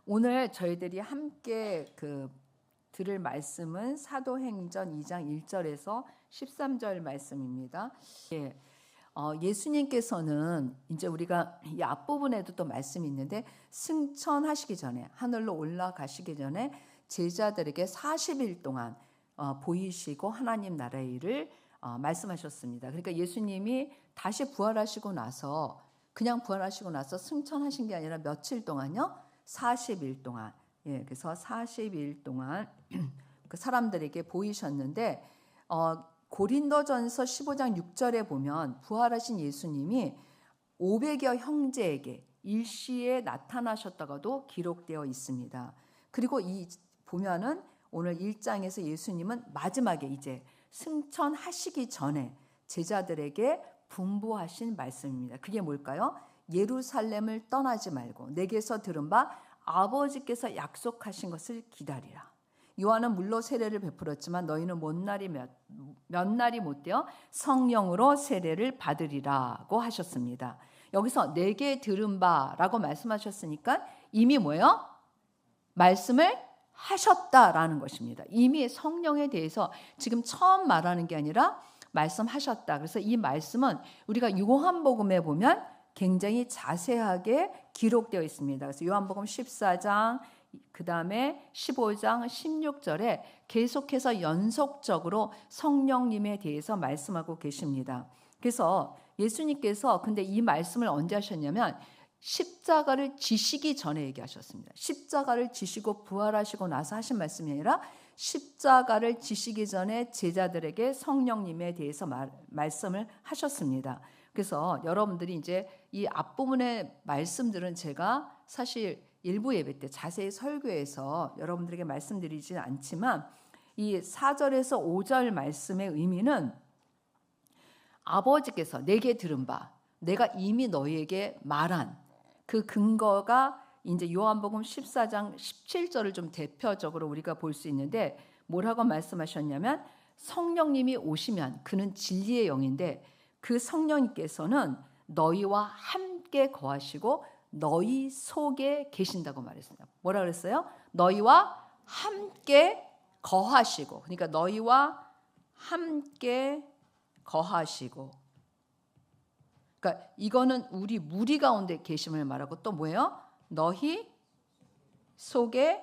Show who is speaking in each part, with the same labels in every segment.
Speaker 1: 오늘 저희들이 함께 들을 말씀은 사도행전 2장 1절에서 13절 말씀입니다. 예수님께서는 이제 우리가 이 앞부분에도 또 말씀이 있는데 승천하시기 전에 하늘로 올라가시기 전에 제자들에게 40일 동안 보이시고 하나님 나라의 일을 말씀하셨습니다. 그러니까 예수님이 다시 부활하시고 나서 그냥 부활하시고 나서 승천하신 게 아니라 며칠 동안요? 40일 동안. 그래서 40일 동안 그 사람들에게 보이셨는데 고린도전서 15장 6절에 보면 부활하신 예수님이 500여 형제에게 일시에 나타나셨다가도 기록되어 있습니다. 그리고 보면은 오늘 1장에서 예수님은 마지막에 이제 승천하시기 전에 제자들에게 분부하신 말씀입니다. 그게 뭘까요? 예루살렘을 떠나지 말고 내게서 들은 바 아버지께서 약속하신 것을 기다리라. 요한은 물로 세례를 베풀었지만 너희는 몇 날이 못 되어 성령으로 세례를 받으리라고 하셨습니다. 여기서 내게 들은 바라고 말씀하셨으니까 이미 뭐예요? 말씀을 하셨다라는 것입니다. 이미 성령에 대해서 지금 처음 말하는 게 아니라 말씀하셨다. 그래서 이 말씀은 우리가 요한복음에 보면 굉장히 자세하게 기록되어 있습니다. 그래서 요한복음 14장, 그 다음에 15장, 16절에 계속해서 연속적으로 성령님에 대해서 말씀하고 계십니다. 그래서 예수님께서 근데 이 말씀을 언제 하셨냐면 십자가를 지시기 전에 얘기하셨습니다. 십자가를 지시고 부활하시고 나서 하신 말씀이 아니라 십자가를 지시기 전에 제자들에게 성령님에 대해서 말씀을 하셨습니다. 그래서 여러분들이 이제 이 앞부분의 말씀들은 제가 사실 일부 예배 때 자세히 설교해서 여러분들에게 말씀드리지는 않지만 이 4절에서 5절 말씀의 의미는 아버지께서 내게 들은 바 내가 이미 너희에게 말한 그 근거가 이제 요한복음 14장 17절을 좀 대표적으로 우리가 볼 수 있는데 뭐라고 말씀하셨냐면 성령님이 오시면 그는 진리의 영인데 그 성령님께서는 너희와 함께 거하시고 너희 속에 계신다고 말했습니다. 뭐라 그랬어요? 너희와 함께 거하시고, 그러니까 너희와 함께 거하시고, 그러니까 이거는 우리 무리 가운데 계심을 말하고 또 뭐예요? 너희 속에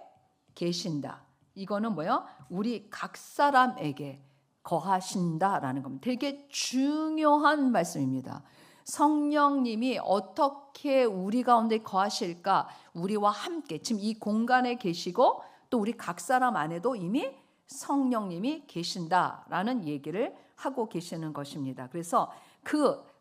Speaker 1: 계신다. 이거는 뭐예요? 우리 각 사람에게 거하신다라는 겁니다. 되게 중요한 말씀입니다. 성령님이 어떻게 우리 가운데 거하실까? 우리와 함께 지금 이 공간에 계시고 또 우리 각 사람 안에도 이미 성령님이 계신다라는 얘기를 하고 계시는 것입니다. 그래서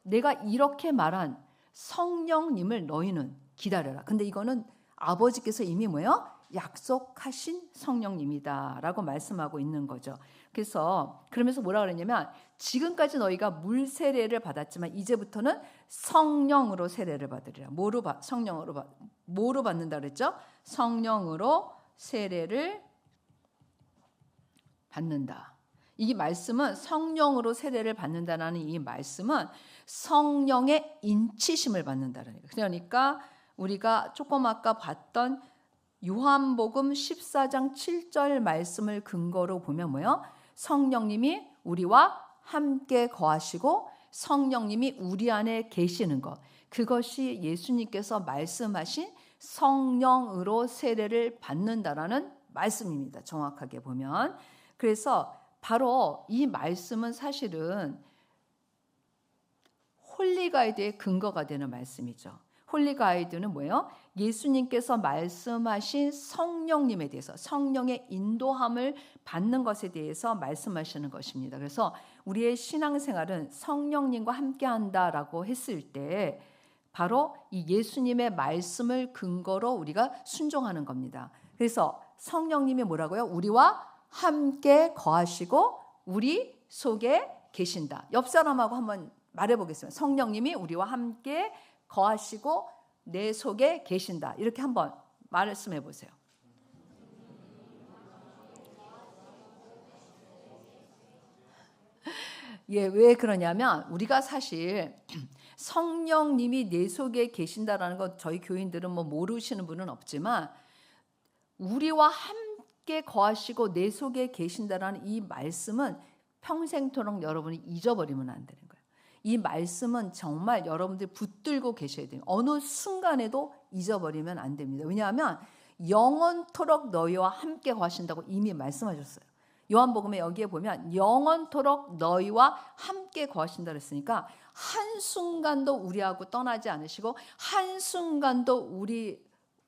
Speaker 1: 내가 이렇게 말한 성령님을 너희는 기다려라. 근데 이거는 아버지께서 이미 뭐예요? 약속하신 성령님이다라고 말씀하고 있는 거죠. 그래서 그러면서 뭐라 그랬냐면 지금까지 너희가 물 세례를 받았지만 이제부터는 성령으로 세례를 받으리라. 뭐로 받는다 그랬죠? 성령으로 세례를 받는다. 이 말씀은 성령으로 세례를 받는다라는 이 말씀은 성령의 인치심을 받는다는 거예요. 그러니까 우리가 조금 아까 봤던 요한복음 14장 7절 말씀을 근거로 보면 뭐예요? 성령님이 우리와 함께 거하시고 성령님이 우리 안에 계시는 것. 그것이 예수님께서 말씀하신 성령으로 세례를 받는다라는 말씀입니다. 정확하게 보면. 그래서 바로 이 말씀은 사실은 홀리가이드의 근거가 되는 말씀이죠. 홀리가이드는 뭐예요? 예수님께서 말씀하신 성령님에 대해서 성령의 인도함을 받는 것에 대해서 말씀하시는 것입니다. 그래서 우리의 신앙생활은 성령님과 함께한다라고 했을 때 바로 이 예수님의 말씀을 근거로 우리가 순종하는 겁니다. 그래서 성령님이 뭐라고요? 우리와 함께 거하시고 우리 속에 계신다. 옆 사람하고 한번 말해보겠습니다. 성령님이 우리와 함께 거하시고 내 속에 계신다. 이렇게 한번 말씀해 보세요. 왜 그러냐면 우리가 사실 성령님이 내 속에 계신다라는 것 저희 교인들은 뭐 모르시는 분은 없지만 우리와 함께 거하시고 내 속에 계신다라는 이 말씀은 평생토록 여러분이 잊어버리면 안 되는 거예요. 이 말씀은 정말 여러분들이 붙들고 계셔야 돼요. 어느 순간에도 잊어버리면 안 됩니다. 왜냐하면 영원토록 너희와 함께 거하신다고 이미 말씀하셨어요. 요한복음에 여기에 보면 영원토록 너희와 함께 거하신다 그랬으니까 한순간도 우리하고 떠나지 않으시고 한순간도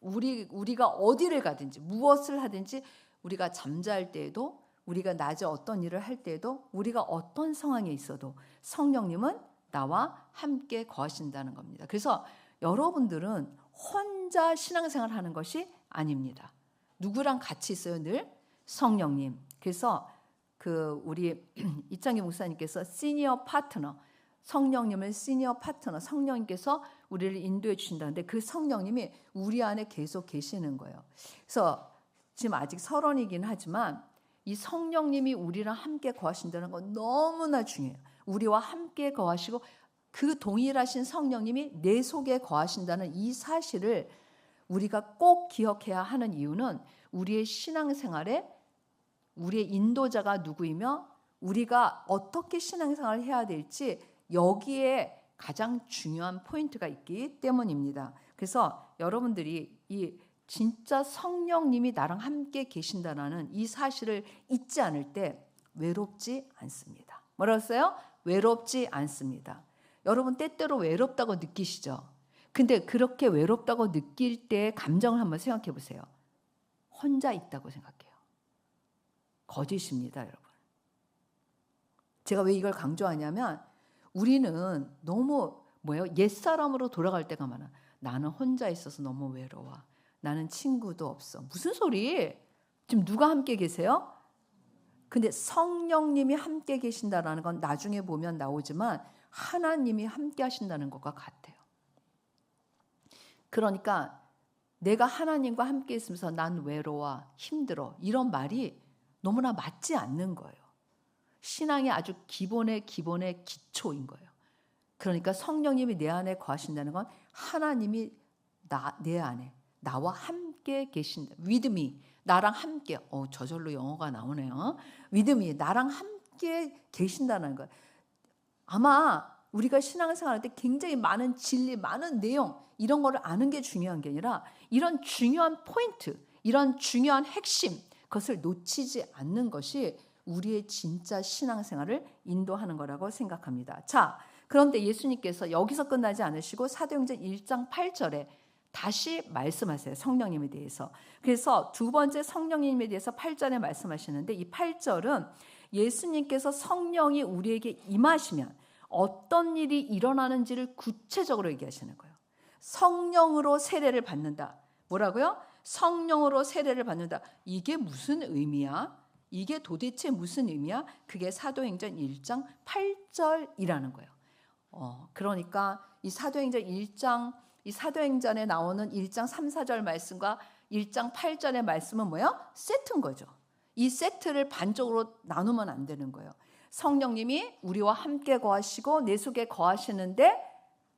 Speaker 1: 우리가 어디를 가든지 무엇을 하든지 우리가 잠잘 때에도 우리가 낮에 어떤 일을 할 때에도 우리가 어떤 상황에 있어도 성령님은 나와 함께 거하신다는 겁니다. 그래서 여러분들은 혼자 신앙생활 하는 것이 아닙니다. 누구랑 같이 있어요? 늘 성령님. 그래서 우리 이창기 목사님께서 시니어 파트너, 성령님을 시니어 파트너, 성령님께서 우리를 인도해 주신다는데 그 성령님이 우리 안에 계속 계시는 거예요. 그래서 지금 아직 서론이긴 하지만 이 성령님이 우리랑 함께 거하신다는 건 너무나 중요해요. 우리와 함께 거하시고 그 동일하신 성령님이 내 속에 거하신다는 이 사실을 우리가 꼭 기억해야 하는 이유는 우리의 신앙생활에 우리의 인도자가 누구이며 우리가 어떻게 신앙생활을 해야 될지 여기에 가장 중요한 포인트가 있기 때문입니다. 그래서 여러분들이 이 진짜 성령님이 나랑 함께 계신다는 이 사실을 잊지 않을 때 외롭지 않습니다. 뭐라고 했어요? 외롭지 않습니다. 여러분 때때로 외롭다고 느끼시죠? 근데 그렇게 외롭다고 느낄 때 감정을 한번 생각해 보세요. 혼자 있다고 생각해요. 거짓입니다, 여러분. 제가 왜 이걸 강조하냐면 우리는 너무 옛사람으로 돌아갈 때가 많아. 나는 혼자 있어서 너무 외로워. 나는 친구도 없어. 무슨 소리? 지금 누가 함께 계세요? 근데 성령님이 함께 계신다라는 건 나중에 보면 나오지만 하나님이 함께 하신다는 것과 같아요. 그러니까 내가 하나님과 함께 있으면서 난 외로워, 힘들어 이런 말이 너무나 맞지 않는 거예요. 신앙의 아주 기본의 기초인 거예요. 그러니까 성령님이 내 안에 거하신다는 건 하나님이 내 안에 나와 함께 계신다. with me, 나랑 함께. 저절로 영어가 나오네요. with me, 나랑 함께 계신다는 거예요. 아마 우리가 신앙생활 할 때 굉장히 많은 진리, 많은 내용 이런 거를 아는 게 중요한 게 아니라 이런 중요한 포인트, 이런 중요한 핵심 그것을 놓치지 않는 것이 우리의 진짜 신앙생활을 인도하는 거라고 생각합니다. 자, 그런데 예수님께서 여기서 끝나지 않으시고 사도행전 1장 8절에 다시 말씀하세요. 성령님에 대해서. 그래서 두 번째 성령님에 대해서 8절에 말씀하시는데 이 8절은 예수님께서 성령이 우리에게 임하시면 어떤 일이 일어나는지를 구체적으로 얘기하시는 거예요. 성령으로 세례를 받는다. 뭐라고요? 성령으로 세례를 받는다. 이게 무슨 의미야? 이게 도대체 무슨 의미야? 그게 사도행전 1장 8절이라는 거예요. 그러니까 이 사도행전 1장, 이 사도행전에 나오는 1장 3, 4절 말씀과 1장 8절의 말씀은 뭐예요? 세트인 거죠. 이 세트를 반쪽으로 나누면 안 되는 거예요. 성령님이 우리와 함께 거하시고 내 속에 거하시는데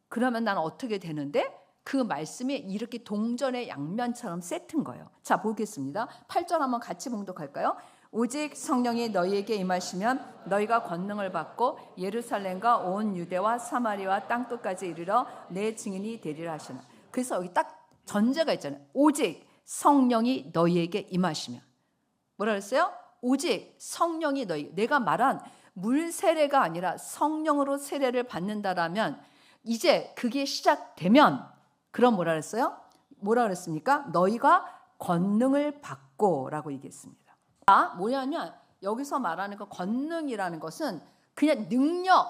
Speaker 1: 그러면 난 어떻게 되는데? 그 말씀이 이렇게 동전의 양면처럼 세트인 거예요. 자, 보겠습니다. 8절 한번 같이 봉독할까요? 오직 성령이 너희에게 임하시면 너희가 권능을 받고 예루살렘과 온 유대와 사마리아 땅끝까지 이르러 내 증인이 되리라 하시나. 그래서 여기 딱 전제가 있잖아요. 오직 성령이 너희에게 임하시면. 뭐라 그랬어요? 오직 성령이 내가 말한 물 세례가 아니라 성령으로 세례를 받는다라면 이제 그게 시작되면 그럼 뭐라 그랬어요? 뭐라 그랬습니까? 너희가 권능을 받고라고 얘기했습니다. 뭐냐면 여기서 말하는 그 권능이라는 것은 그냥 능력,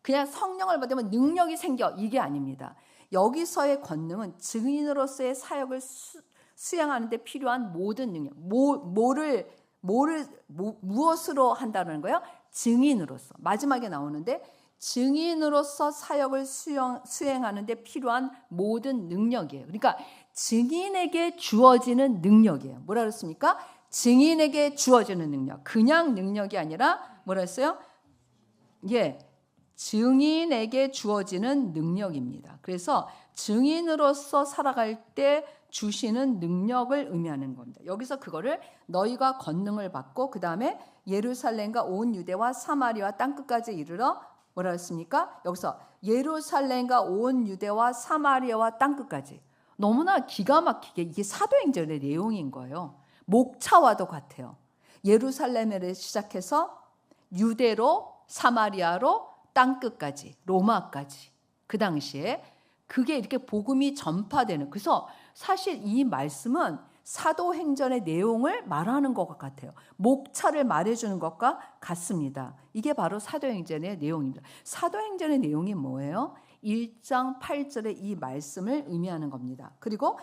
Speaker 1: 그냥 성령을 받으면 능력이 생겨 이게 아닙니다. 여기서의 권능은 증인으로서의 사역을 수행하는 데 필요한 모든 능력, 무엇으로 한다는 거예요? 증인으로서. 마지막에 나오는데 증인으로서 사역을 수행하는 데 필요한 모든 능력이에요. 그러니까 증인에게 주어지는 능력이에요. 뭐라 그랬습니까? 증인에게 주어지는 능력. 그냥 능력이 아니라 뭐라 했어요? 증인에게 주어지는 능력입니다. 그래서 증인으로서 살아갈 때 주시는 능력을 의미하는 겁니다. 여기서 그거를 너희가 권능을 받고 그 다음에 예루살렘과 온 유대와 사마리아 땅끝까지 이르러 뭐라 했습니까? 여기서 예루살렘과 온 유대와 사마리아와 땅끝까지. 너무나 기가 막히게 이게 사도행전의 내용인 거예요. 목차와도 같아요. 예루살렘에 시작해서 유대로 사마리아로 땅끝까지 로마까지 그 당시에 그게 이렇게 복음이 전파되는. 그래서 사실 이 말씀은 사도행전의 내용을 말하는 것 같아요. 목차를 말해주는 것과 같습니다. 이게 바로 사도행전의 내용입니다. 사도행전의 내용이 뭐예요? 1장 8절의 이 말씀을 의미하는 겁니다. 그리고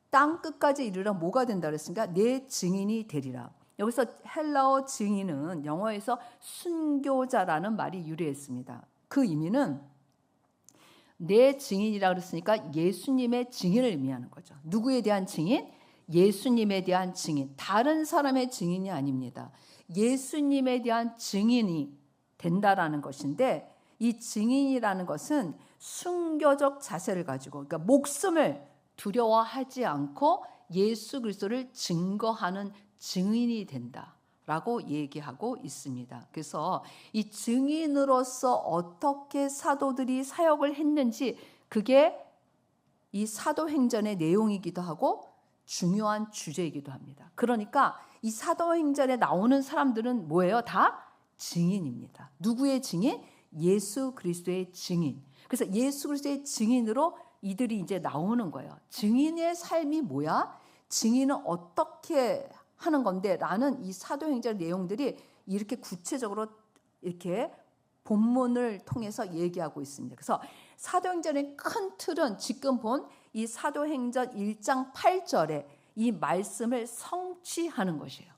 Speaker 1: 땅 끝까지 이르러 뭐가 된다 그랬습니까? 내 증인이 되리라. 여기서 헬라어 증인은 영어에서 순교자라는 말이 유래했습니다. 그 의미는 내 증인이라고 그랬으니까 예수님의 증인을 의미하는 거죠. 누구에 대한 증인? 예수님에 대한 증인. 다른 사람의 증인이 아닙니다. 예수님에 대한 증인이 된다라는 것인데 이 증인이라는 것은 순교적 자세를 가지고 그러니까 목숨을 두려워하지 않고 예수 그리스도를 증거하는 증인이 된다라고 얘기하고 있습니다. 그래서 이 증인으로서 어떻게 사도들이 사역을 했는지 그게 이 사도행전의 내용이기도 하고 중요한 주제이기도 합니다. 그러니까 이 사도행전에 나오는 사람들은 뭐예요? 다 증인입니다. 누구의 증인? 예수 그리스도의 증인. 그래서 예수 그리스도의 증인으로 이들이 이제 나오는 거예요. 증인의 삶이 뭐야? 증인은 어떻게 하는 건데? 라는 이 사도행전 내용들이 이렇게 구체적으로 이렇게 본문을 통해서 얘기하고 있습니다. 그래서 사도행전의 큰 틀은 지금 본 이 사도행전 1장 8절에 이 말씀을 성취하는 것이에요.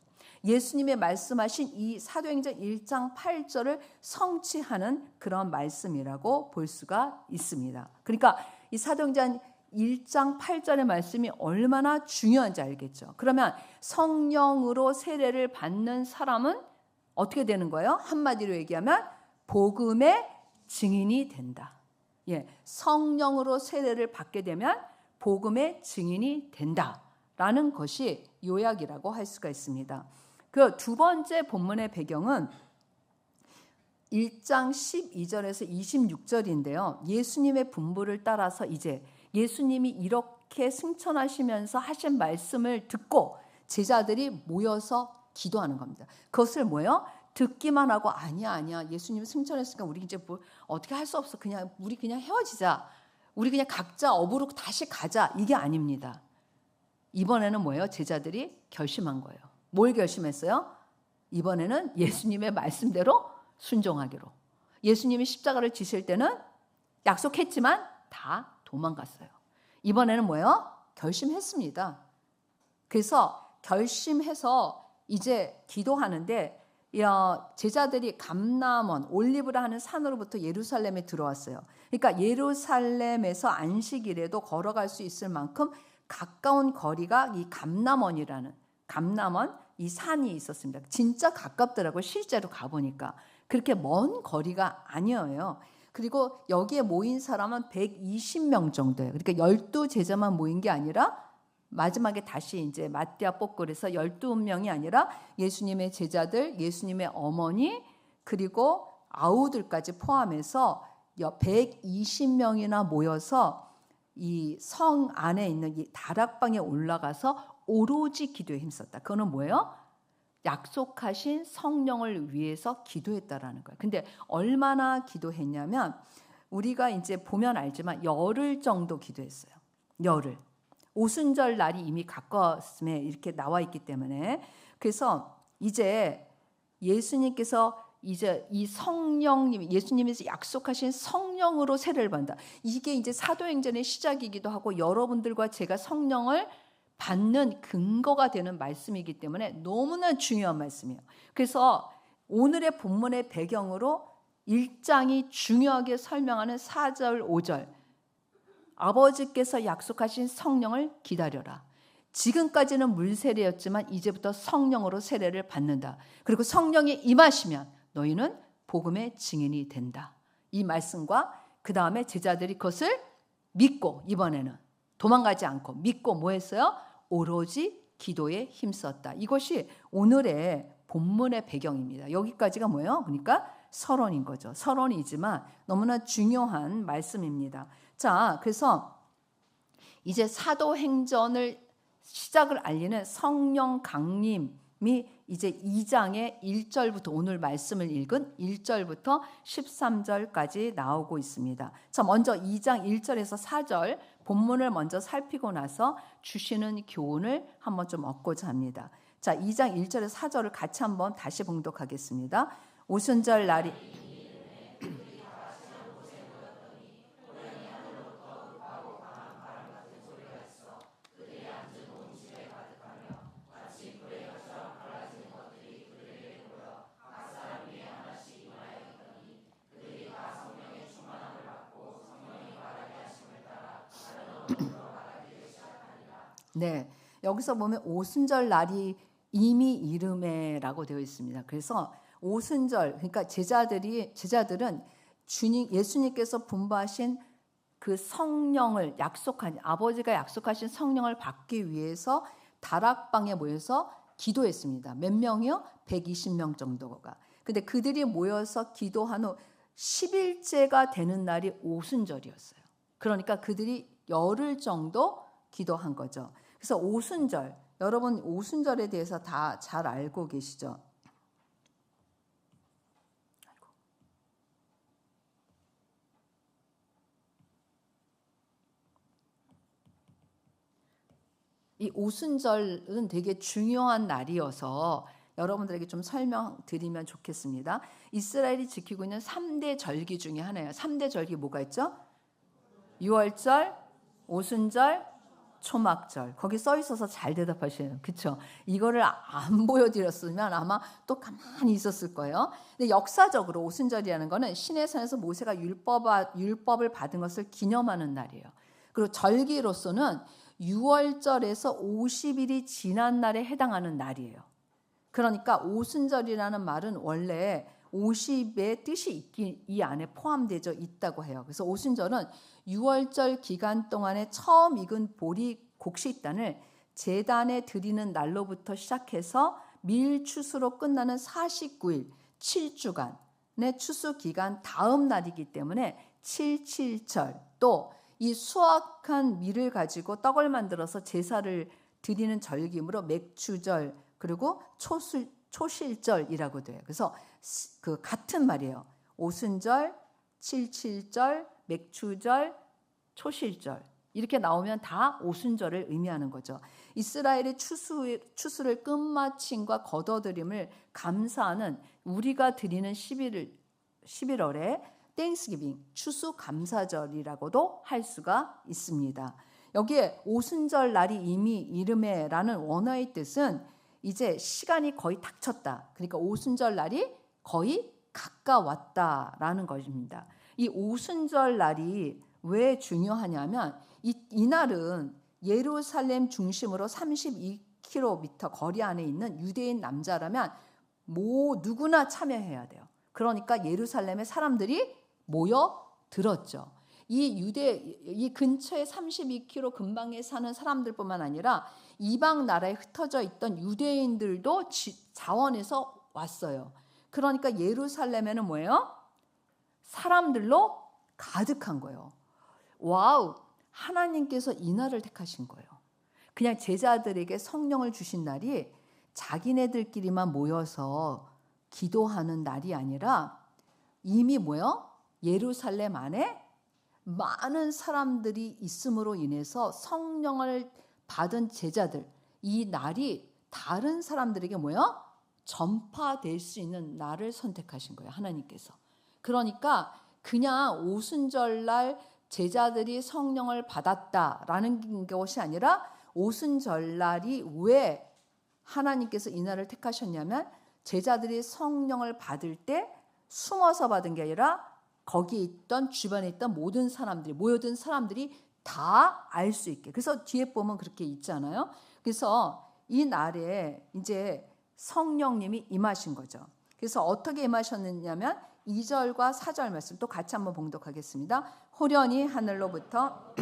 Speaker 1: 예수님의 말씀하신 이 사도행전 1장 8절을 성취하는 그런 말씀이라고 볼 수가 있습니다. 그러니까 이 사도행전 1장 8절의 말씀이 얼마나 중요한지 알겠죠. 그러면 성령으로 세례를 받는 사람은 어떻게 되는 거예요? 한마디로 얘기하면 복음의 증인이 된다. 예, 성령으로 세례를 받게 되면 복음의 증인이 된다라는 것이 요약이라고 할 수가 있습니다. 그 두 번째 본문의 배경은 1장 12절에서 26절인데요. 예수님의 분부를 따라서 이제 예수님이 이렇게 승천하시면서 하신 말씀을 듣고 제자들이 모여서 기도하는 겁니다. 그것을 뭐예요? 듣기만 하고 아니야 예수님 승천했으니까 우리 이제 뭐 어떻게 할 수 없어. 그냥 우리 그냥 헤어지자. 우리 그냥 각자 업으로 다시 가자. 이게 아닙니다. 이번에는 뭐예요? 제자들이 결심한 거예요. 뭘 결심했어요? 이번에는 예수님의 말씀대로 순종하기로. 예수님이 십자가를 지실 때는 약속했지만 다 도망갔어요. 이번에는 뭐예요? 결심했습니다. 그래서 결심해서 이제 기도하는데 제자들이 감람원, 올리브라 하는 산으로부터 예루살렘에 들어왔어요. 그러니까 예루살렘에서 안식일에도 걸어갈 수 있을 만큼 가까운 거리가 이 감람원 이 산이 있었습니다. 진짜 가깝더라고요. 실제로 가보니까. 그렇게 먼 거리가 아니에요. 그리고 여기에 모인 사람은 120명 정도예요. 그러니까 12제자만 모인 게 아니라 마지막에 다시 이제 마띠아 뽑고래서 12명이 아니라 예수님의 제자들, 예수님의 어머니 그리고 아우들까지 포함해서 120명이나 모여서 이 성 안에 있는 이 다락방에 올라가서 오로지 기도에 힘썼다. 그거는 뭐예요? 약속하신 성령을 위해서 기도했다라는 거예요. 근데 얼마나 기도했냐면 우리가 이제 보면 알지만 열흘 정도 기도했어요. 열흘. 오순절 날이 이미 가까웠음에 이렇게 나와 있기 때문에 그래서 이제 예수님께서 이제 이 성령님 예수님이 약속하신 성령으로 세례를 받는다. 이게 이제 사도행전의 시작이기도 하고 여러분들과 제가 성령을 받는 근거가 되는 말씀이기 때문에 너무나 중요한 말씀이에요. 그래서 오늘의 본문의 배경으로 1장이 중요하게 설명하는 4절 5절 아버지께서 약속하신 성령을 기다려라. 지금까지는 물세례였지만 이제부터 성령으로 세례를 받는다. 그리고 성령이 임하시면 너희는 복음의 증인이 된다. 이 말씀과 그 다음에 제자들이 그것을 믿고 이번에는 도망가지 않고 믿고 뭐 했어요? 오로지 기도에 힘썼다. 이것이 오늘의 본문의 배경입니다. 여기까지가 뭐예요? 그러니까 서론인 거죠. 서론이지만 너무나 중요한 말씀입니다. 자, 그래서 이제 사도행전을 시작을 알리는 성령 강림이 이제 2장의 1절부터 오늘 말씀을 읽은 1절부터 13절까지 나오고 있습니다. 자, 먼저 2장 1절에서 4절 본문을 먼저 살피고 나서 주시는 교훈을 한번 좀 얻고자 합니다. 자, 2장 1절에서 4절을 같이 한번 다시 봉독하겠습니다. 오순절 날이 네, 여기서 보면 오순절 날이 이미 이름에라고 되어 있습니다. 그래서 오순절, 그러니까 제자들은 예수님께서 분부하신 그 성령을 아버지가 약속하신 성령을 받기 위해서 다락방에 모여서 기도했습니다. 몇 명이요? 120명 정도가. 근데 그들이 모여서 기도한 후 10일째가 되는 날이 오순절이었어요. 그러니까 그들이 열흘 정도 기도한 거죠. 그래서 오순절, 여러분 오순절에 대해서 다 잘 알고 계시죠? 이 오순절은 되게 중요한 날이어서 여러분들에게 좀 설명드리면 좋겠습니다. 이스라엘이 지키고 있는 3대 절기 중에 하나예요. 3대 절기 뭐가 있죠? 유월절, 오순절, 초막절. 거기 써 있어서 잘 대답하시네요. 그렇죠? 이거를 안 보여드렸으면 아마 또 가만히 있었을 거예요. 근데 역사적으로 오순절이라는 거는 시내산에서 모세가 율법을 받은 것을 기념하는 날이에요. 그리고 절기로서는 6월절에서 50일이 지난 날에 해당하는 날이에요. 그러니까 오순절이라는 말은 원래 50의 뜻이 이 안에 포함되어 있다고 해요. 그래서 오순절은 6월절 기간 동안에 처음 익은 보리 곡식단을 제단에 드리는 날로부터 시작해서 밀추수로 끝나는 49일, 7주간의 추수 기간 다음 날이기 때문에 7.7절, 또 이 수확한 밀을 가지고 떡을 만들어서 제사를 드리는 절기므로 맥추절, 그리고 초실절이라고 돼요. 그래서 그 같은 말이에요. 오순절, 7.7절, 맥추절, 초실절 이렇게 나오면 다 오순절을 의미하는 거죠. 이스라엘의 추수를 끝마침과 거둬들임을 감사하는 우리가 드리는 11월에 땡스기빙, 추수 감사절이라고도 할 수가 있습니다. 여기에 오순절 날이 이미 이름에라는 원어의 뜻은 이제 시간이 거의 닥쳤다. 그러니까 오순절 날이 거의 가까웠다라는 것입니다. 이 오순절 날이 왜 중요하냐면 이 날은 예루살렘 중심으로 32km 거리 안에 있는 유대인 남자라면 누구나 참여해야 돼요. 그러니까 예루살렘에 사람들이 모여 들었죠. 이 근처에 32km 근방에 사는 사람들뿐만 아니라 이방 나라에 흩어져 있던 유대인들도 자원해서 왔어요. 그러니까 예루살렘에는 뭐예요? 사람들로 가득한 거예요. 와우, 하나님께서 이 날을 택하신 거예요. 그냥 제자들에게 성령을 주신 날이 자기네들끼리만 모여서 기도하는 날이 아니라 이미 뭐예요? 예루살렘 안에 많은 사람들이 있음으로 인해서 성령을 받은 제자들, 이 날이 다른 사람들에게 뭐예요? 전파될 수 있는 날을 선택하신 거예요, 하나님께서. 그러니까 그냥 오순절날 제자들이 성령을 받았다라는 것이 아니라 오순절날이 왜 하나님께서 이 날을 택하셨냐면 제자들이 성령을 받을 때 숨어서 받은 게 아니라 거기에 있던 주변에 있던 모든 사람들이 모여든 사람들이 다 알 수 있게. 그래서 뒤에 보면 그렇게 있잖아요. 그래서 이 날에 이제 성령님이 임하신 거죠. 그래서 어떻게 임하셨느냐면 2절과 4절 말씀 또 같이 한번 봉독하겠습니다. 호련히 하늘로부터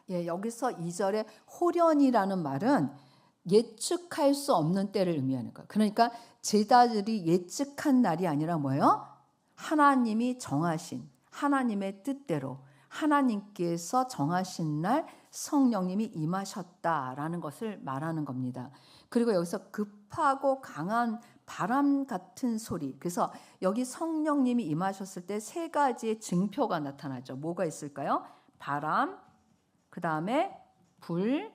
Speaker 1: 예, 여기서 2절에 호련이라는 말은 예측할 수 없는 때를 의미하는 거예요. 그러니까 제자들이 예측한 날이 아니라 뭐예요? 하나님이 정하신 하나님의 뜻대로 하나님께서 정하신 날 성령님이 임하셨다라는 것을 말하는 겁니다. 그리고 여기서 급하고 강한 바람 같은 소리. 그래서 여기 성령님이 임하셨을 때 세 가지의 증표가 나타나죠. 뭐가 있을까요? 바람, 그 다음에 불,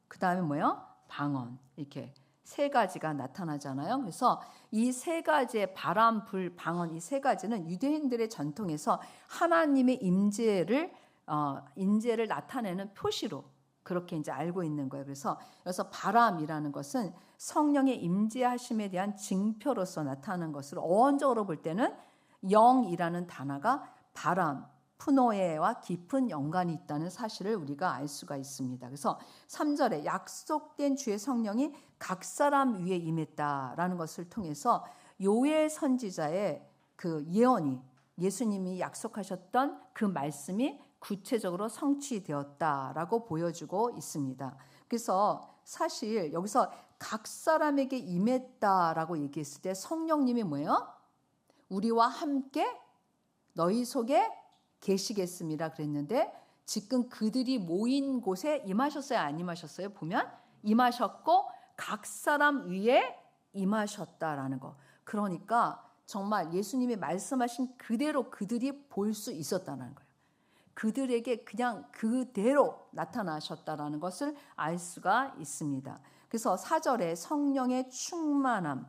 Speaker 1: 그 다음에 뭐예요? 방언. 이렇게 세 가지가 나타나잖아요. 그래서 이 세 가지의 바람, 불, 방언 이 세 가지는 유대인들의 전통에서 하나님의 임재를 나타내는 표시로 그렇게 이제 알고 있는 거예요. 그래서 여기서 바람이라는 것은 성령의 임재하심에 대한 증표로서 나타나는 것으로 어원적으로 볼 때는 영이라는 단어가 바람, 푸노에와 깊은 연관이 있다는 사실을 우리가 알 수가 있습니다. 그래서 3절에 약속된 주의 성령이 각 사람 위에 임했다라는 것을 통해서 요엘 선지자의 그 예언이 예수님이 약속하셨던 그 말씀이 구체적으로 성취되었다라고 보여주고 있습니다. 그래서 사실 여기서 각 사람에게 임했다라고 얘기했을 때 성령님이 뭐예요? 우리와 함께 너희 속에 계시겠습니다 그랬는데 지금 그들이 모인 곳에 임하셨어요? 안 임하셨어요? 보면 임하셨고 각 사람 위에 임하셨다라는 거. 그러니까 정말 예수님이 말씀하신 그대로 그들이 볼 수 있었다는 거예요. 그들에게 그냥 그대로 나타나셨다라는 것을 알 수가 있습니다. 그래서 4절에 성령의 충만함.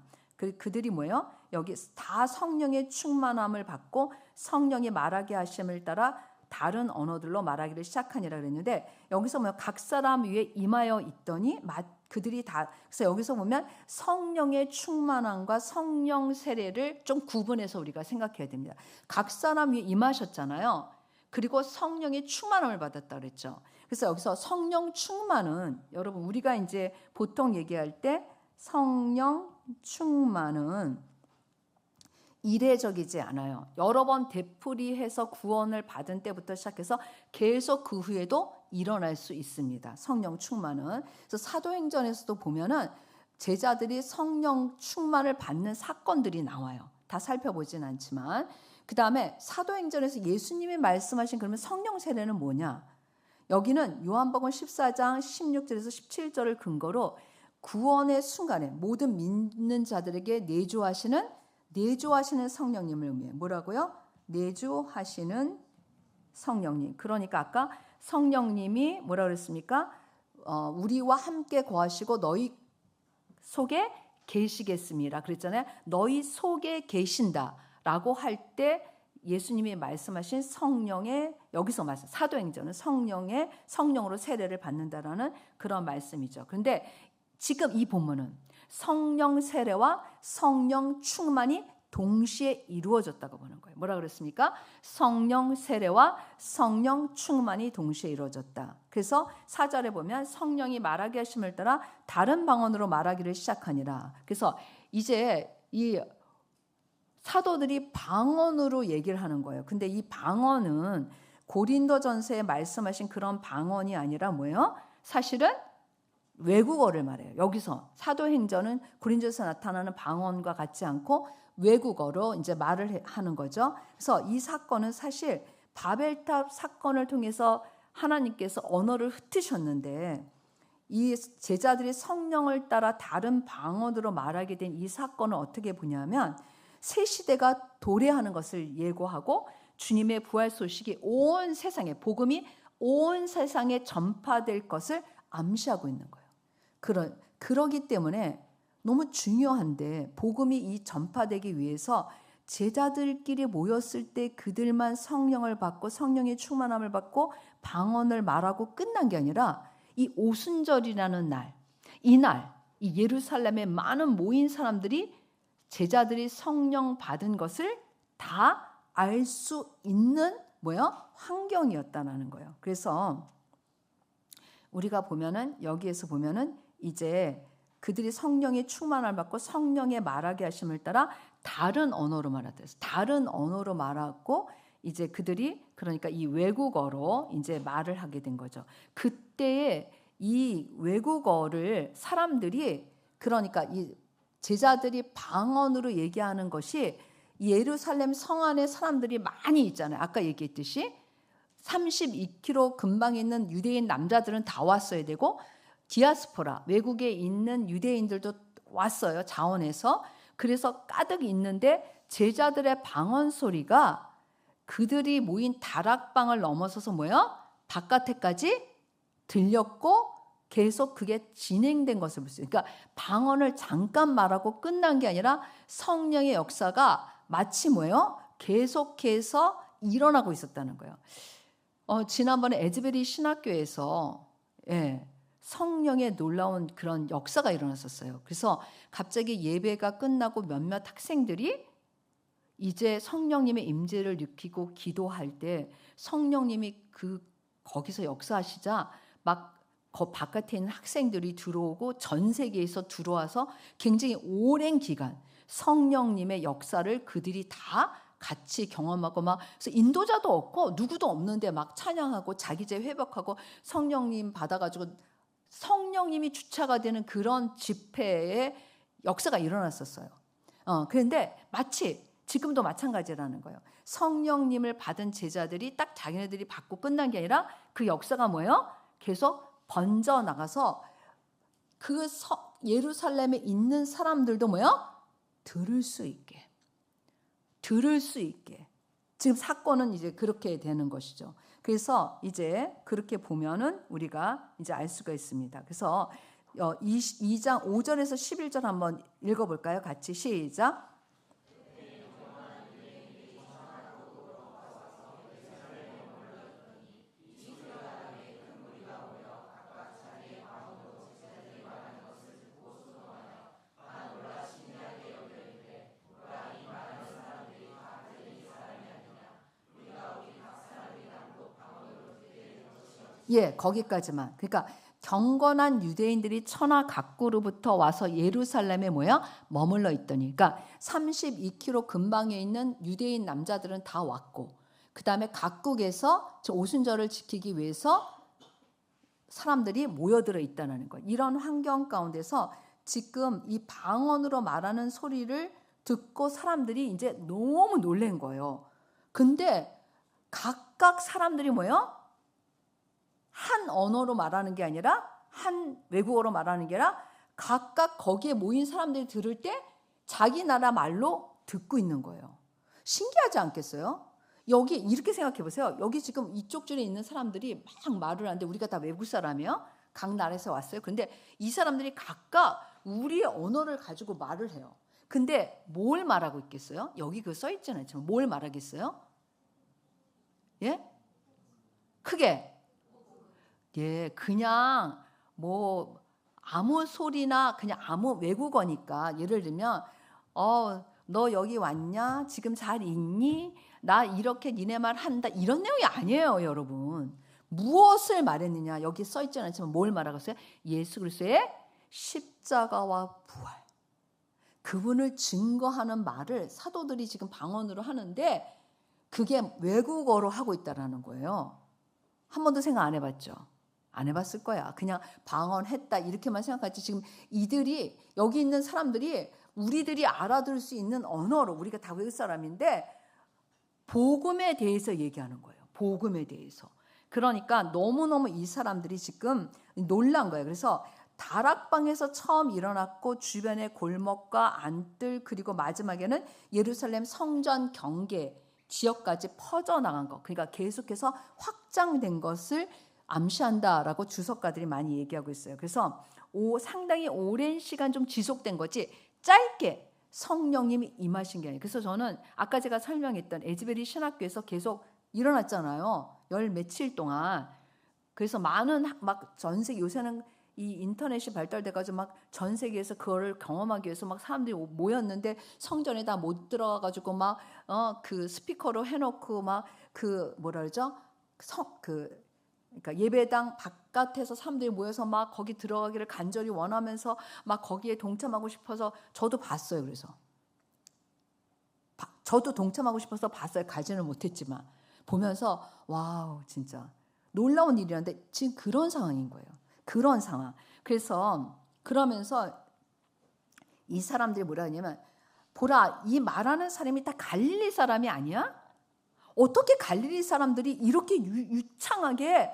Speaker 1: 그들이 뭐예요? 여기 다 성령의 충만함을 받고 성령이 말하게 하심을 따라 다른 언어들로 말하기를 시작하니라 그랬는데 여기서 뭐 각 사람 위에 임하여 있더니 그들이 다 그래서 여기서 보면 성령의 충만함과 성령 세례를 좀 구분해서 우리가 생각해야 됩니다. 각 사람 위에 임하셨잖아요. 그리고 성령의 충만함을 받았다 그랬죠. 그래서 여기서 성령 충만은 여러분 우리가 이제 보통 얘기할 때 성령 충만은 이례적이지 않아요. 여러 번 되풀이해서 구원을 받은 때부터 시작해서 계속 그 후에도 일어날 수 있습니다. 성령 충만은. 그래서 사도행전에서도 보면은 제자들이 성령 충만을 받는 사건들이 나와요. 다 살펴보진 않지만. 그 다음에 사도행전에서 예수님이 말씀하신 그러면 성령 세례는 뭐냐? 여기는 요한복음 14장 16절에서 17절을 근거로 구원의 순간에 모든 믿는 자들에게 내주하시는 성령님을 의미해요. 뭐라고요? 내주하시는 성령님. 그러니까 아까 성령님이 뭐라 그랬습니까? 우리와 함께 거하시고 너희 속에 계시겠습니다. 그랬잖아요. 너희 속에 계신다라고 할 때 예수님이 말씀하신 성령의 여기서 말씀 사도행전은 성령으로 세례를 받는다라는 그런 말씀이죠. 그런데 지금 이 본문은 성령 세례와 성령 충만이 동시에 이루어졌다고 보는 거예요. 뭐라 그랬습니까? 성령 세례와 성령 충만이 동시에 이루어졌다. 그래서 4절에 보면 성령이 말하게 하심을 따라 다른 방언으로 말하기를 시작하니라. 그래서 이제 이 사도들이 방언으로 얘기를 하는 거예요. 근데 이 방언은 고린도전서에 말씀하신 그런 방언이 아니라 뭐예요? 사실은 외국어를 말해요. 여기서 사도행전은 고린도전서에 나타나는 방언과 같지 않고 외국어로 이제 말을 하는 거죠. 그래서 이 사건은 사실 바벨탑 사건을 통해서 하나님께서 언어를 흩으셨는데 이 제자들이 성령을 따라 다른 방언으로 말하게 된 이 사건을 어떻게 보냐면 새 시대가 도래하는 것을 예고하고 주님의 부활 소식이 온 세상에 복음이 온 세상에 전파될 것을 암시하고 있는 거예요. 그러기 때문에 너무 중요한데 복음이 이 전파되기 위해서 제자들끼리 모였을 때 그들만 성령을 받고 성령의 충만함을 받고 방언을 말하고 끝난 게 아니라 이 오순절이라는 날, 이 예루살렘에 많은 모인 사람들이 제자들이 성령 받은 것을 다 알 수 있는 환경이었다는 거예요. 그래서 우리가 보면은 여기에서 보면은 이제 그들이 성령의 충만함을 받고 성령의 말하게 하심을 따라 다른 언어로 말하다. 다른 언어로 말하고 이제 그들이 그러니까 이 외국어로 이제 말을 하게 된 거죠. 그때에 이 외국어를 사람들이 그러니까 이 제자들이 방언으로 얘기하는 것이 예루살렘 성 안에 사람들이 많이 있잖아요. 아까 얘기했듯이 32km 근방에 있는 유대인 남자들은 다 왔어야 되고 디아스포라 외국에 있는 유대인들도 왔어요. 자원해서. 그래서 가득 있는데 제자들의 방언 소리가 그들이 모인 다락방을 넘어서서 뭐요? 바깥에까지 들렸고 계속 그게 진행된 것을 볼 수 있어요. 그러니까 방언을 잠깐 말하고 끝난 게 아니라 성령의 역사가 마치 뭐예요? 계속해서 일어나고 있었다는 거예요. 지난번에 에즈베리 신학교에서 성령의 놀라운 그런 역사가 일어났었어요. 그래서 갑자기 예배가 끝나고 몇몇 학생들이 이제 성령님의 임재를 느끼고 기도할 때 성령님이 거기서 역사하시자 막 바깥에 있는 학생들이 들어오고 전 세계에서 들어와서 굉장히 오랜 기간 성령님의 역사를 그들이 다 같이 경험하고 막 그래서 인도자도 없고 누구도 없는데 막 찬양하고 자기죄 회복하고 성령님 받아가지고 성령님이 주차가 되는 그런 집회의 역사가 일어났었어요. 그런데 마치 지금도 마찬가지라는 거예요. 성령님을 받은 제자들이 딱 자기네들이 받고 끝난 게 아니라 그 역사가 뭐예요? 계속 번져 나가서 그 예루살렘에 있는 사람들도 뭐예요? 들을 수 있게. 지금 사건은 이제 그렇게 되는 것이죠. 그래서 이제 그렇게 보면은 우리가 이제 알 수가 있습니다. 그래서 2장 5절에서 11절 한번 읽어볼까요? 같이 시작. 거기까지만. 그러니까 경건한 유대인들이 천하 각구로부터 와서 예루살렘에 머물러 있더니, 그러니까 32km 근방에 있는 유대인 남자들은 다 왔고, 그 다음에 각국에서 오순절을 지키기 위해서 사람들이 모여들어 있다는 거예요. 이런 환경 가운데서 지금 이 방언으로 말하는 소리를 듣고 사람들이 이제 너무 놀란 거예요. 근데 각각 사람들이 한 언어로 말하는 게 아니라 한 외국어로 말하는 게 아니라 각각 거기에 모인 사람들이 들을 때 자기 나라 말로 듣고 있는 거예요. 신기하지 않겠어요? 여기 이렇게 생각해 보세요. 여기 지금 이쪽 줄에 있는 사람들이 막 말을 하는데 우리가 다 외국 사람이에요. 각 나라에서 왔어요. 그런데 이 사람들이 각각 우리의 언어를 가지고 말을 해요. 근데 뭘 말하고 있겠어요? 여기 그거 써 있잖아요. 지금 뭘 말하겠어요? 크게. 그냥 뭐 아무 소리나 그냥 아무 외국어니까 예를 들면 너 여기 왔냐? 지금 잘 있니? 나 이렇게 니네 말 한다. 이런 내용이 아니에요, 여러분. 무엇을 말했느냐? 여기 써 있잖아요. 지금 뭘 말하고 있어요? 예수 그리스도의 십자가와 부활. 그분을 증거하는 말을 사도들이 지금 방언으로 하는데 그게 외국어로 하고 있다라는 거예요. 한 번도 생각 안 해봤죠? 안 해봤을 거야. 그냥 방언했다 이렇게만 생각하지. 지금 이들이 여기 있는 사람들이 우리들이 알아들을 수 있는 언어로 우리가 다 외국 사람인데 복음에 대해서 얘기하는 거예요. 복음에 대해서. 그러니까 너무너무 이 사람들이 지금 놀란 거예요. 그래서 다락방에서 처음 일어났고 주변의 골목과 안뜰 그리고 마지막에는 예루살렘 성전 경계 지역까지 퍼져나간 것. 그러니까 계속해서 확장된 것을 암시한다라고 주석가들이 많이 얘기하고 있어요. 그래서 상당히 오랜 시간 좀 지속된 거지 짧게 성령님이 임하신 게 아니에요. 그래서 저는 아까 제가 설명했던 에즈베리 신학교에서 계속 일어났잖아요. 열 며칠 동안. 그래서 많은 막 전 세계 요새는 이 인터넷이 발달돼가지고 막 전 세계에서 그거를 경험하기 위해서 막 사람들이 모였는데 성전에 다 못 들어가가지고 막 그 스피커로 해놓고 막 그 뭐라 그러죠? 그러니까 예배당 바깥에서 사람들이 모여서 막 거기 들어가기를 간절히 원하면서 막 거기에 동참하고 싶어서 저도 봤어요. 그래서 저도 동참하고 싶어서 봤어요. 가지는 못했지만 보면서 와우 진짜 놀라운 일이었는데 지금 그런 상황인 거예요. 그런 상황. 그래서 그러면서 이 사람들이 뭐라 하냐면 보라 이 말하는 사람이 다 갈릴리 사람이 아니야? 어떻게 갈릴리 사람들이 이렇게 유창하게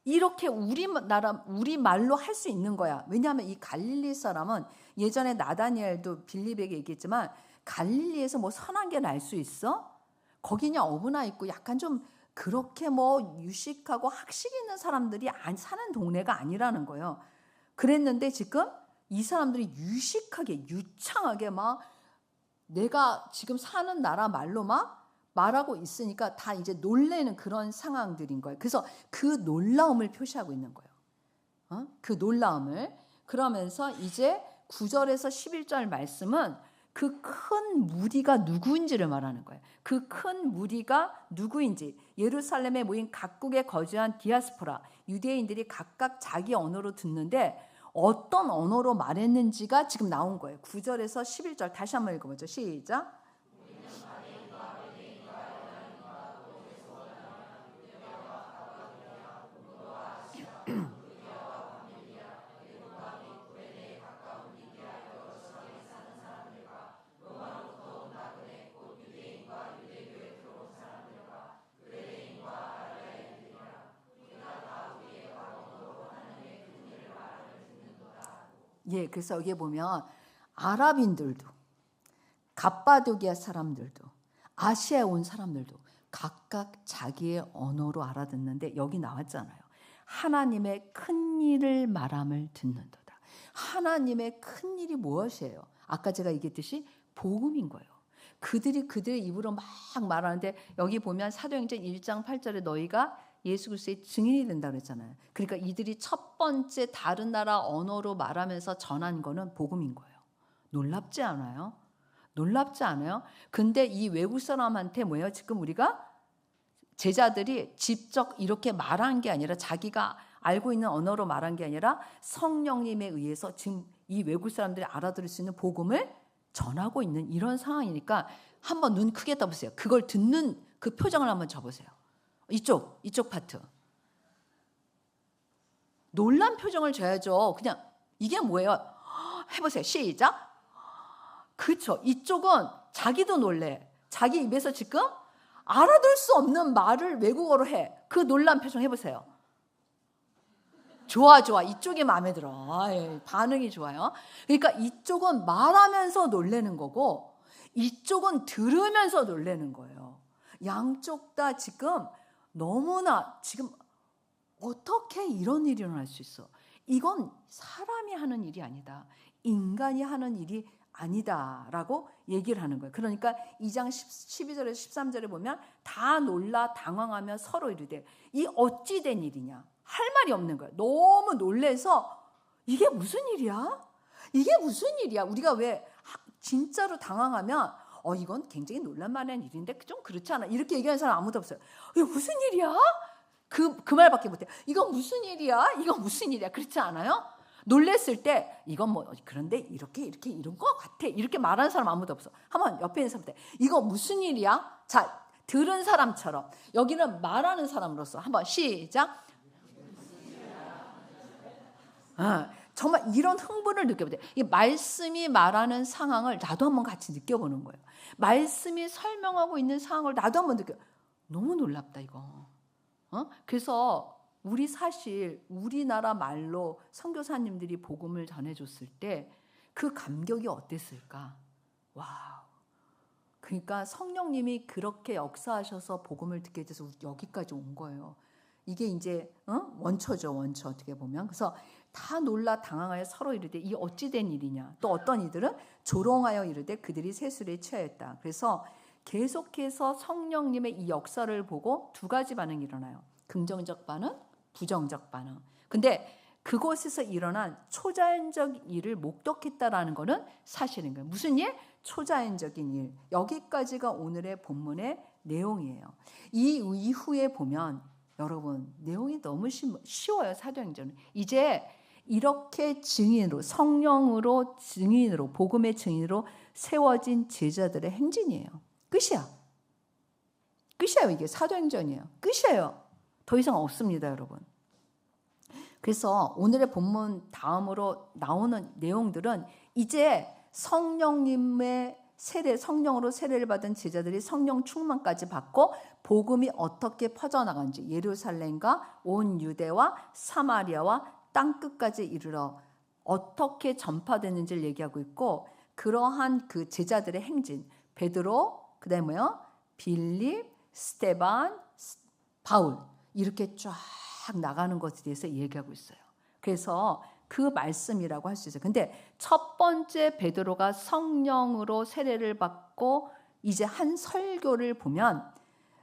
Speaker 1: 이렇게 우리 말로 할 수 있는 거야. 왜냐하면 이 갈릴리 사람은 예전에 나다니엘도 빌립에게 얘기했지만 갈릴리에서 뭐 선한 게 날 수 있어? 거기 그냥 어부나 있고 약간 좀 그렇게 뭐 유식하고 학식 있는 사람들이 사는 동네가 아니라는 거예요. 그랬는데 지금 이 사람들이 유식하게 유창하게 막 내가 지금 사는 나라 말로 막 말하고 있으니까 다 이제 놀래는 그런 상황들인 거예요. 그래서 그 놀라움을 표시하고 있는 거예요. 그 놀라움을. 그러면서 이제 9절에서 11절 말씀은 그 큰 무리가 누구인지를 말하는 거예요. 그 큰 무리가 누구인지 예루살렘에 모인 각국에 거주한 디아스포라 유대인들이 각각 자기 언어로 듣는데 어떤 언어로 말했는지가 지금 나온 거예요. 9절에서 11절 다시 한번 읽어보죠. 시작. 예, 그래서 여기 보면 아랍인들도 갑바도기아 사람들도 아시아에 온 사람들도 각각 자기의 언어로 알아듣는데 여기 나왔잖아요. 하나님의 큰 일을 말함을 듣는도다. 하나님의 큰 일이 무엇이에요? 아까 제가 얘기했듯이 복음인 거예요. 그들이 그들의 입으로 막 말하는데 여기 보면 사도행전 1장 8절에 너희가 예수 그리스도의 증인이 된다고 그랬잖아요. 그러니까 이들이 첫 번째 다른 나라 언어로 말하면서 전한 거는 복음인 거예요. 놀랍지 않아요? 놀랍지 않아요? 근데 이 외국 사람한테 뭐예요? 지금 우리가 제자들이 직접 이렇게 말한 게 아니라 자기가 알고 있는 언어로 말한 게 아니라 성령님에 의해서 지금 이 외국 사람들이 알아들을 수 있는 복음을 전하고 있는 이런 상황이니까 한번 눈 크게 떠보세요. 그걸 듣는 그 표정을 한번 줘보세요. 이쪽 파트. 놀란 표정을 줘야죠. 그냥 이게 뭐예요? 해보세요. 시작. 그렇죠. 이쪽은 자기도 놀래. 자기 입에서 지금 알아들 수 없는 말을 외국어로 해. 그 놀란 표정 해보세요. 좋아. 이쪽이 마음에 들어. 반응이 좋아요. 그러니까 이쪽은 말하면서 놀래는 거고 이쪽은 들으면서 놀래는 거예요. 양쪽 다 지금 너무나 지금 어떻게 이런 일이 일어날 수 있어? 이건 사람이 하는 일이 아니다. 인간이 하는 일이 아니다라고 얘기를 하는 거예요. 그러니까 2장 12절에서 13절에 보면 다 놀라 당황하며 서로 이르되 이 어찌 된 일이냐? 할 말이 없는 거예요. 너무 놀래서 이게 무슨 일이야? 이게 무슨 일이야? 우리가 왜 진짜로 당황하면 이건 굉장히 놀랄만한 일인데 좀 그렇지 않아? 이렇게 얘기하는 사람 아무도 없어요. 이거 무슨 일이야? 그 말밖에 못해. 이건 무슨 일이야? 이건 무슨 일이야? 그렇지 않아요? 놀랬을 때 이건 뭐 그런데 이렇게 이런 거 같아. 이렇게 말하는 사람 아무도 없어. 한번 옆에 있는 사람한테 이거 무슨 일이야? 자, 들은 사람처럼 여기는 말하는 사람으로서 한번 시작. 정말 이런 흥분을 느껴보세요. 이 말씀이 말하는 상황을 나도 한번 같이 느껴보는 거예요. 말씀이 설명하고 있는 상황을 나도 한번 너무 놀랍다 이거. 그래서 우리 사실 우리나라 말로 선교사님들이 복음을 전해줬을 때 그 감격이 어땠을까? 와우. 그러니까 성령님이 그렇게 역사하셔서 복음을 듣게 돼서 여기까지 온 거예요. 이게 이제 원초죠. 원초 어떻게 보면. 그래서 다 놀라 당황하여 서로 이르되 이 어찌 된 일이냐. 또 어떤 이들은 조롱하여 이르되 그들이 세술에 취하였다. 그래서 계속해서 성령님의 이 역사를 보고 두 가지 반응이 일어나요. 긍정적 반응, 부정적 반응. 근데 그곳에서 일어난 초자연적 일을 목격했다라는 것은 사실인 거예요. 무슨 일? 초자연적인 일. 여기까지가 오늘의 본문의 내용이에요. 이 이후에 보면 여러분 내용이 너무 쉬워요. 사도행전은. 이제 이렇게 증인으로 성령으로 증인으로 복음의 증인으로 세워진 제자들의 행진이에요. 끝이야. 끝이에요. 이게 사도행전이에요. 끝이에요. 더 이상 없습니다, 여러분. 그래서 오늘의 본문 다음으로 나오는 내용들은 이제 성령님의 세례, 성령으로 세례를 받은 제자들이 성령 충만까지 받고 복음이 어떻게 퍼져나간지, 예루살렘과 온 유대와 사마리아와 땅끝까지 이르러 어떻게 전파되는지를 얘기하고 있고, 그러한 그 제자들의 행진, 베드로, 그다음에 뭐요? 빌립, 스데반, 바울, 이렇게 쫙 나가는 것에 대해서 얘기하고 있어요. 그래서 그 말씀이라고 할 수 있어요. 근데 첫 번째 베드로가 성령으로 세례를 받고 이제 한 설교를 보면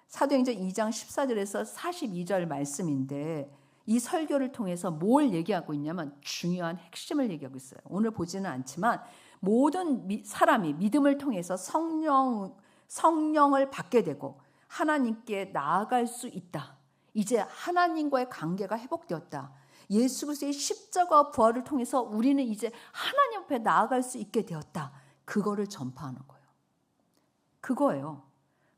Speaker 1: 사도행전 2장 14절에서 42절 말씀인데, 이 설교를 통해서 뭘 얘기하고 있냐면 중요한 핵심을 얘기하고 있어요. 오늘 보지는 않지만 모든 사람이 믿음을 통해서 성령을 받게 되고 하나님께 나아갈 수 있다. 이제 하나님과의 관계가 회복되었다. 예수 그리스도의 십자가 부활을 통해서 우리는 이제 하나님 앞에 나아갈 수 있게 되었다. 그거를 전파하는 거예요. 그거예요.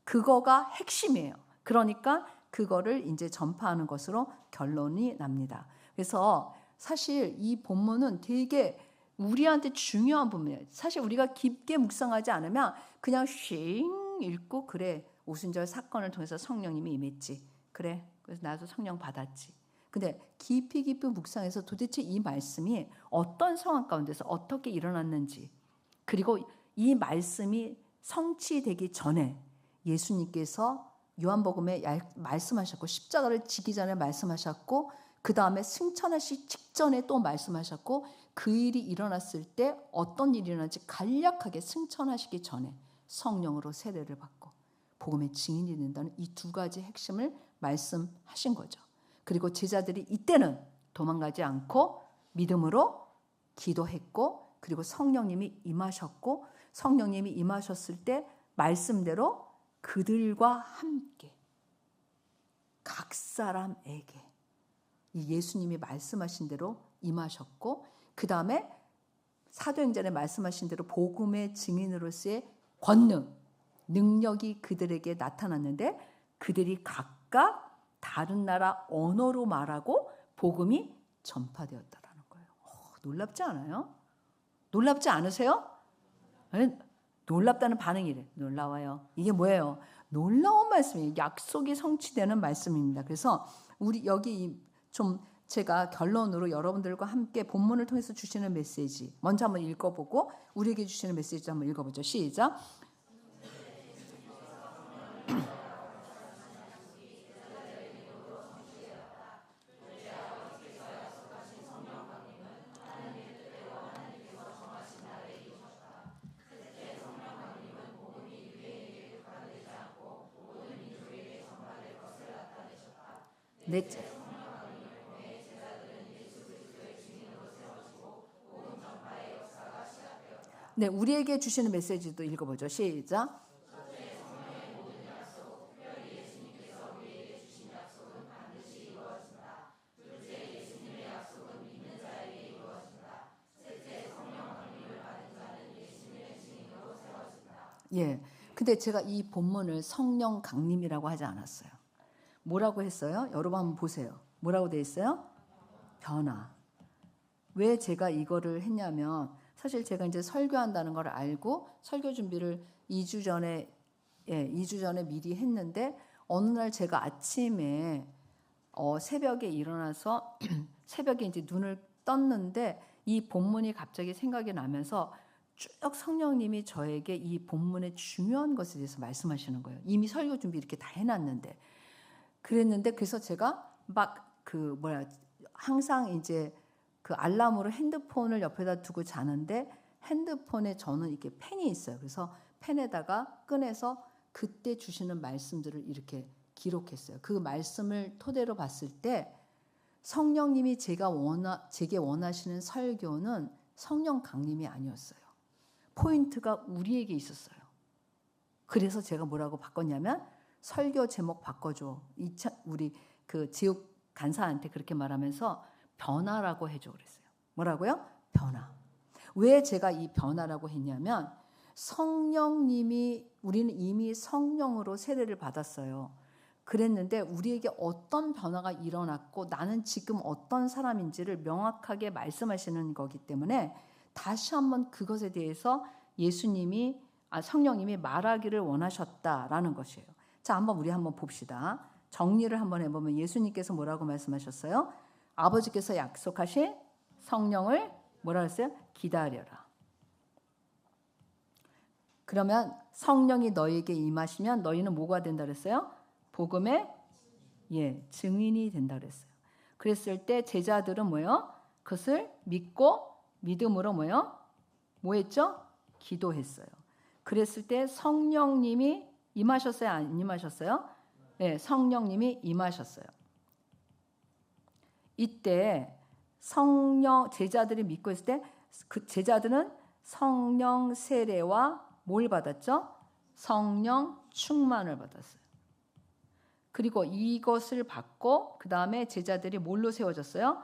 Speaker 1: 그거가 핵심이에요. 그러니까 그거를 이제 전파하는 것으로 결론이 납니다. 그래서 사실 이 본문은 되게 우리한테 중요한 본문이에요. 사실 우리가 깊게 묵상하지 않으면 그냥 쉥 읽고, 그래, 오순절 사건을 통해서 성령님이 임했지. 그래, 그래서 나도 성령 받았지. 근데 깊이 묵상해서 도대체 이 말씀이 어떤 상황 가운데서 어떻게 일어났는지, 그리고 이 말씀이 성취되기 전에 예수님께서 요한복음에 말씀하셨고, 십자가를 지기 전에 말씀하셨고, 그 다음에 승천하시기 직전에 또 말씀하셨고, 그 일이 일어났을 때 어떤 일이 일어났는지 간략하게 승천하시기 전에 성령으로 세례를 받고 복음의 증인이 된다는 이 두 가지 핵심을 말씀하신 거죠. 그리고 제자들이 이때는 도망가지 않고 믿음으로 기도했고, 그리고 성령님이 임하셨고, 성령님이 임하셨을 때 말씀대로 그들과 함께 각 사람에게 이 예수님이 말씀하신 대로 임하셨고, 그 다음에 사도행전에 말씀하신 대로 복음의 증인으로서의 권능, 능력이 그들에게 나타났는데, 그들이 각각 다른 나라 언어로 말하고 복음이 전파되었다라는 거예요. 놀랍지 않아요? 놀랍지 않으세요? 놀랍다는 반응이래. 놀라워요. 이게 뭐예요? 놀라운 말씀이에요. 약속이 성취되는 말씀입니다. 그래서 우리 여기 좀 제가 결론으로 여러분들과 함께 본문을 통해서 주시는 메시지 먼저 한번 읽어보고 우리에게 주시는 메시지 한번 읽어보죠. 시작. 넷째. 네, 우리에게 주시는 메시지도 읽어보죠. 시작. 예. 근데 제가 이 본문을 성령 강림이라고 하지 않았어요. 뭐라고 했어요? 여러분 한번 보세요. 뭐라고 돼 있어요? 변화. 왜 제가 이거를 했냐면, 사실 제가 이제 설교한다는 걸 알고 설교 준비를 2주 전에 미리 했는데, 어느 날 제가 아침에 새벽에 일어나서 새벽에 이제 눈을 떴는데 이 본문이 갑자기 생각이 나면서 쭉 성령님이 저에게 이 본문의 중요한 것에 대해서 말씀하시는 거예요. 이미 설교 준비 이렇게 다 해놨는데. 그래서 제가 막 항상 이제 그 알람으로 핸드폰을 옆에다 두고 자는데, 핸드폰에 저는 이렇게 펜이 있어요. 그래서 펜에다가 꺼내서 그때 주시는 말씀들을 이렇게 기록했어요. 그 말씀을 토대로 봤을 때 성령님이 제게 원하시는 설교는 성령 강림이 아니었어요. 포인트가 우리에게 있었어요. 그래서 제가 뭐라고 바꿨냐면, 설교 제목 바꿔줘. 우리 그 지옥 간사한테 그렇게 말하면서 변화라고 해줘 그랬어요. 뭐라고요? 변화. 왜 제가 이 변화라고 했냐면, 성령님이 우리는 이미 성령으로 세례를 받았어요. 그랬는데 우리에게 어떤 변화가 일어났고 나는 지금 어떤 사람인지를 명확하게 말씀하시는 거기 때문에 다시 한번 그것에 대해서 성령님이 말하기를 원하셨다라는 것이에요. 자, 우리 한번 봅시다. 정리를 한번 해보면 예수님께서 뭐라고 말씀하셨어요? 아버지께서 약속하신 성령을 뭐라 했어요? 기다려라. 그러면 성령이 너희에게 임하시면 너희는 뭐가 된다 그랬어요? 복음의 증인이 된다 그랬어요. 그랬을 때 제자들은 뭐예요? 그것을 믿고 믿음으로 뭐예요? 뭐 했죠? 기도했어요. 그랬을 때 성령님이 임하셨어요? 안 임하셨어요? 네, 성령님이 임하셨어요. 이때 제자들이 믿고 있을 때 그 제자들은 성령 세례와 뭘 받았죠? 성령 충만을 받았어요. 그리고 이것을 받고 그 다음에 제자들이 뭘로 세워졌어요?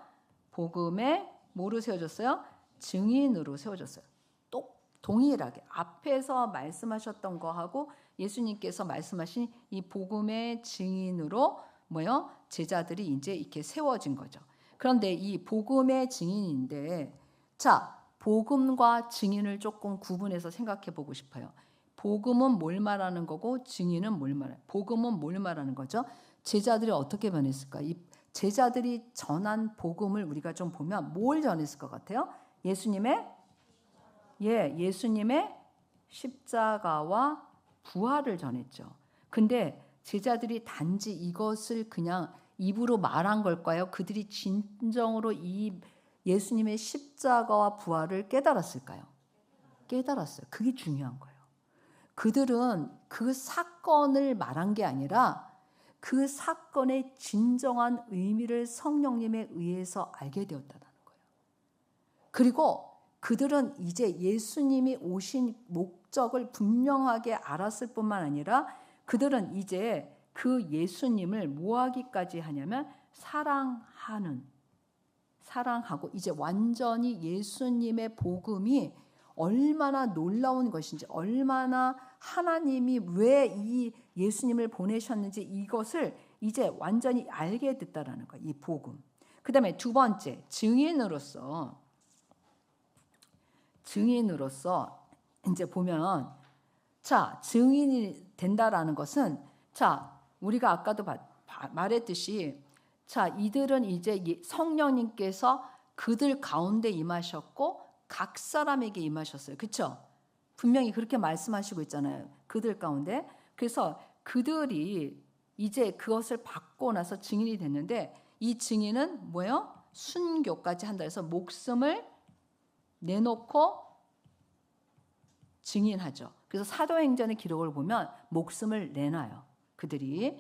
Speaker 1: 복음의 뭐로 세워졌어요? 증인으로 세워졌어요. 또 동일하게 앞에서 말씀하셨던 거하고 예수님께서 말씀하신 이 복음의 증인으로 뭐요? 제자들이 이제 이렇게 세워진 거죠. 그런데 이 복음의 증인인데, 자, 복음과 증인을 조금 구분해서 생각해 보고 싶어요. 복음은 뭘 말하는 거고 증인은 뭘 말해요? 복음은 뭘 말하는 거죠? 제자들이 어떻게 변했을까? 이 제자들이 전한 복음을 우리가 좀 보면 뭘 전했을 것 같아요? 예수님의 십자가와 부활을 전했죠. 근데 제자들이 단지 이것을 그냥 입으로 말한 걸까요? 그들이 진정으로 이 예수님의 십자가와 부활을 깨달았을까요? 깨달았어요. 그게 중요한 거예요. 그들은 그 사건을 말한 게 아니라 그 사건의 진정한 의미를 성령님에 의해서 알게 되었다는 거예요. 그리고 그들은 이제 예수님이 오신 목적을 분명하게 알았을 뿐만 아니라 그들은 이제 그 예수님을 뭐 하기까지 하냐면 사랑하고 이제 완전히 예수님의 복음이 얼마나 놀라운 것인지, 얼마나 하나님이 왜 이 예수님을 보내셨는지 이것을 이제 완전히 알게 됐다라는 거예요. 이 복음. 그 다음에 두 번째, 증인으로서 이제 보면, 자, 증인이 된다라는 것은, 자, 우리가 아까도 말했듯이, 자, 이들은 이제 성령님께서 그들 가운데 임하셨고 각 사람에게 임하셨어요. 그렇죠? 분명히 그렇게 말씀하시고 있잖아요. 그들 가운데. 그래서 그들이 이제 그것을 받고 나서 증인이 됐는데 이 증인은 뭐예요? 순교까지 한다 해서 목숨을 내놓고 증인하죠. 그래서 사도행전의 기록을 보면 목숨을 내놔요. 그들이.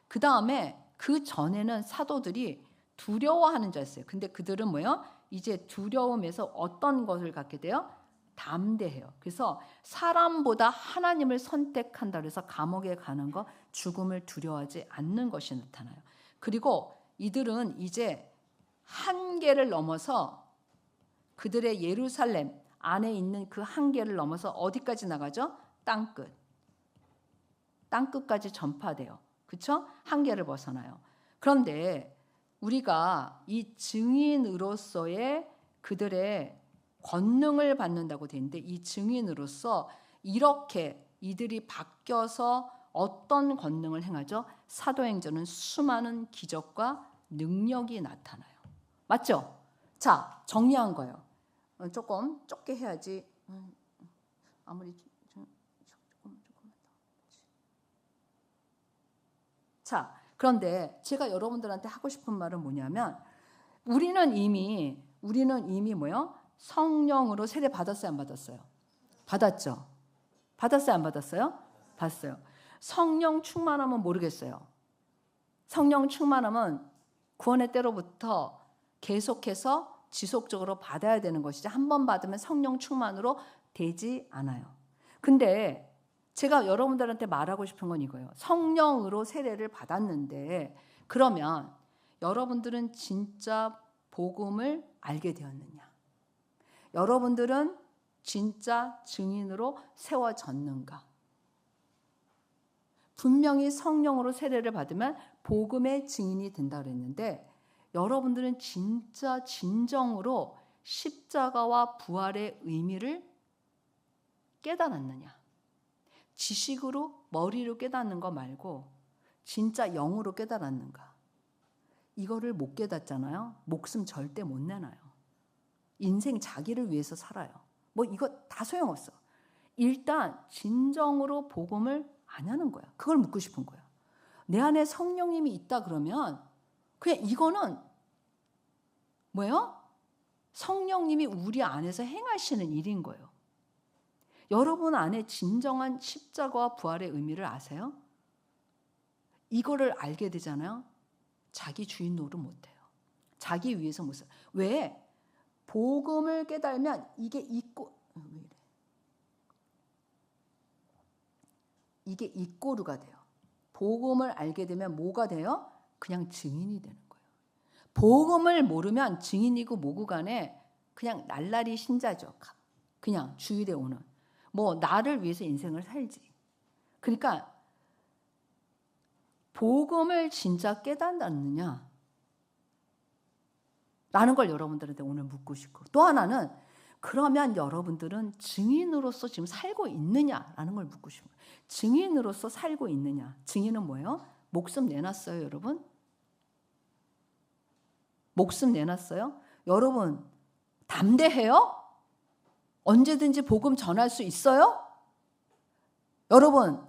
Speaker 1: 그 다음에 그 전에는 사도들이 두려워하는 자였어요. 근데 그들은 뭐예요? 이제 두려움에서 어떤 것을 갖게 돼요? 담대해요. 그래서 사람보다 하나님을 선택한다 그래서 감옥에 가는 거, 죽음을 두려워하지 않는 것이 나타나요. 그리고 이들은 이제 한계를 넘어서 그들의 예루살렘 안에 있는 그 한계를 넘어서 어디까지 나가죠? 땅끝까지 전파돼요. 그렇죠? 한계를 벗어나요. 그런데 우리가 이 증인으로서의 그들의 권능을 받는다고 되는데 이 증인으로서 이렇게 이들이 바뀌어서 어떤 권능을 행하죠? 사도행전은 수많은 기적과 능력이 나타나요. 맞죠? 자, 정리한 거예요. 조금 좁게 해야지. 아무리 조금 더. 자, 그런데 제가 여러분들한테 하고 싶은 말은 뭐냐면 우리는 이미 뭐요? 성령으로 세례 받았어요, 안 받았어요? 받았죠. 받았어요, 안 받았어요? 받았어요. 성령 충만하면 모르겠어요. 성령 충만하면 구원의 때로부터 계속해서 지속적으로 받아야 되는 것이지 한 번 받으면 성령 충만으로 되지 않아요. 근데 제가 여러분들한테 말하고 싶은 건 이거예요. 성령으로 세례를 받았는데 그러면 여러분들은 진짜 복음을 알게 되었느냐? 여러분들은 진짜 증인으로 세워졌는가? 분명히 성령으로 세례를 받으면 복음의 증인이 된다 그랬는데 여러분들은 진짜 진정으로 십자가와 부활의 의미를 깨달았느냐? 지식으로 머리로 깨닫는 거 말고 진짜 영으로 깨달았는가? 이거를 못 깨닫잖아요. 목숨 절대 못 내놔요. 인생 자기를 위해서 살아요. 뭐 이거 다 소용없어. 일단 진정으로 복음을 아냐는 거야. 그걸 묻고 싶은 거야. 내 안에 성령님이 있다 그러면 그냥 이거는 뭐예요? 성령님이 우리 안에서 행하시는 일인 거예요. 여러분 안에 진정한 십자가와 부활의 의미를 아세요? 이거를 알게 되잖아요. 자기 주인 노릇 못해요. 자기 위해서 못 살아요. 왜? 복음을 깨달으면 이게 이게 이꼬르가 돼요. 복음을 알게 되면 뭐가 돼요? 그냥 증인이 되는 거예요. 복음을 모르면 증인이고 뭐고 간에 그냥 날라리 신자죠. 그냥 주일에 오는. 뭐 나를 위해서 인생을 살지. 그러니까 복음을 진짜 깨닫느냐 라는 걸 여러분들한테 오늘 묻고 싶고, 또 하나는 그러면 여러분들은 증인으로서 지금 살고 있느냐라는 걸 묻고 싶어요. 증인으로서 살고 있느냐. 증인은 뭐예요? 목숨 내놨어요, 여러분? 목숨 내놨어요? 여러분 담대해요? 언제든지 복음 전할 수 있어요? 여러분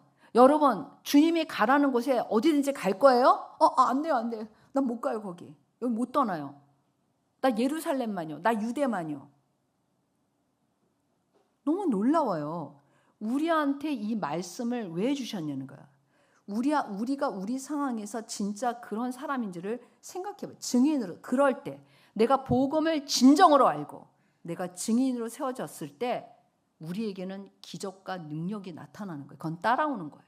Speaker 1: 주님이 가라는 곳에 어디든지 갈 거예요? 안 돼요, 안 돼요. 난 못 가요, 거기. 여기 못 떠나요. 나 예루살렘만요. 나 유대만요. 너무 놀라워요. 우리한테 이 말씀을 왜 주셨냐는 거야. 우리가 우리 상황에서 진짜 그런 사람인지를 생각해봐요. 증인으로. 그럴 때 내가 복음을 진정으로 알고 내가 증인으로 세워졌을 때 우리에게는 기적과 능력이 나타나는 거예요. 그건 따라오는 거예요.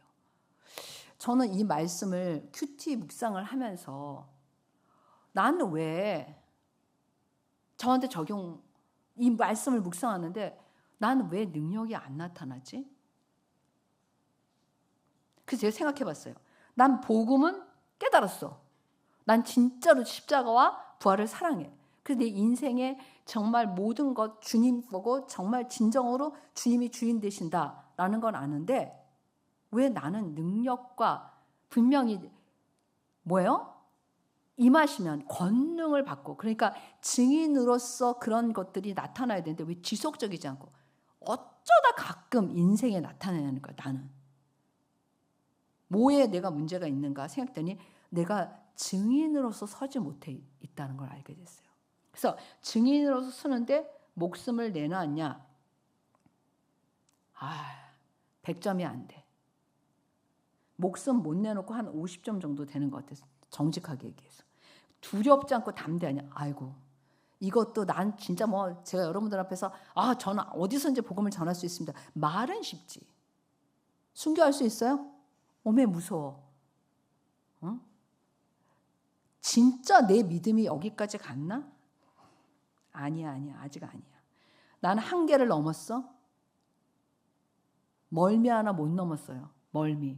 Speaker 1: 저는 이 말씀을 큐티 묵상을 하면서 나는 왜 저한테 이 말씀을 묵상하는데 나는 왜 능력이 안 나타나지? 그래서 제가 생각해 봤어요. 난 복음은 깨달았어. 난 진짜로 십자가와 부활을 사랑해. 그래서 내 인생에 정말 모든 것 주님 보고 정말 진정으로 주님이 주인 되신다라는 건 아는데 왜 나는 능력과 분명히 뭐예요? 임하시면 권능을 받고, 그러니까 증인으로서 그런 것들이 나타나야 되는데 왜 지속적이지 않고 어쩌다 가끔 인생에 나타나는 거야. 나는 뭐에 내가 문제가 있는가 생각했더니 내가 증인으로서 서지 못해 있다는 걸 알게 됐어요. 그래서 증인으로서 서는데 목숨을 내놨냐? 100점이 안 돼. 목숨 못 내놓고 한 50점 정도 되는 것 같아서 정직하게 얘기해서. 두렵지 않고 담대하냐? 아이고, 이것도 난 진짜 뭐 제가 여러분들 앞에서 저는 어디서든지 복음을 전할 수 있습니다. 말은 쉽지. 순교할 수 있어요? 어메 무서워. 진짜 내 믿음이 여기까지 갔나? 아니야. 아직 아니야. 나는 한계를 넘었어. 멀미 하나 못 넘었어요. 멀미.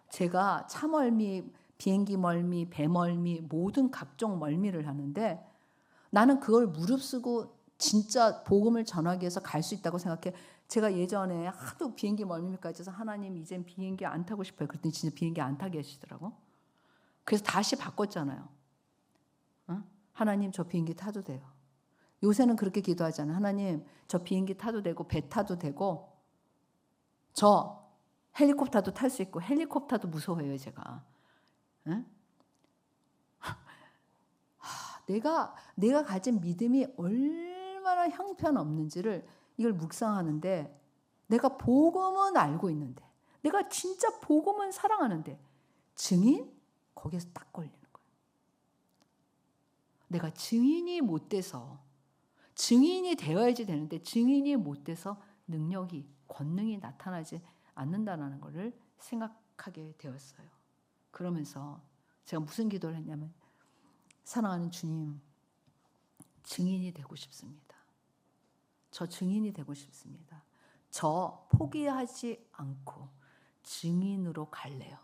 Speaker 1: 제가 차멀미, 비행기 멀미, 배 멀미, 모든 각종 멀미를 하는데 나는 그걸 무릅쓰고 진짜 복음을 전하기 위해서 갈 수 있다고 생각해. 제가 예전에 하도 비행기 멀미까지 해서 하나님 이젠 비행기 안 타고 싶어요. 그랬더니 진짜 비행기 안 타게 하시더라고. 그래서 다시 바꿨잖아요. 하나님 저 비행기 타도 돼요. 요새는 그렇게 기도하잖아요. 하나님 저 비행기 타도 되고 배 타도 되고 저 헬리콥터도 탈 수 있고. 헬리콥터도 무서워해요, 제가. 내가 가진 믿음이 얼마나 형편없는지를 이걸 묵상하는데 내가 복음은 알고 있는데 내가 진짜 복음은 사랑하는데 증인? 거기에서 딱 걸리는 거예요. 내가 증인이 못 돼서 증인이 되어야지 되는데 증인이 못 돼서 능력이 권능이 나타나지 않는다는 것을 생각하게 되었어요. 그러면서 제가 무슨 기도를 했냐면 사랑하는 주님, 증인이 되고 싶습니다. 저 증인이 되고 싶습니다. 저 포기하지 않고 증인으로 갈래요.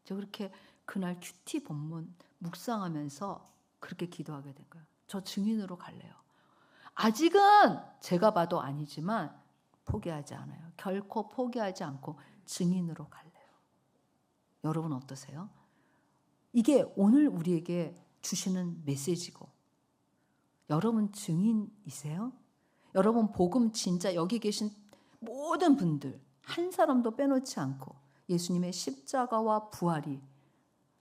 Speaker 1: 저 그렇게 그날 큐티 본문 묵상하면서 그렇게 기도하게 된 거예요. 저 증인으로 갈래요. 아직은 제가 봐도 아니지만 포기하지 않아요. 결코 포기하지 않고 증인으로 갈래요. 여러분 어떠세요? 이게 오늘 우리에게 주시는 메시지고, 여러분 증인이세요? 여러분 복음 진짜 여기 계신 모든 분들 한 사람도 빼놓지 않고 예수님의 십자가와 부활이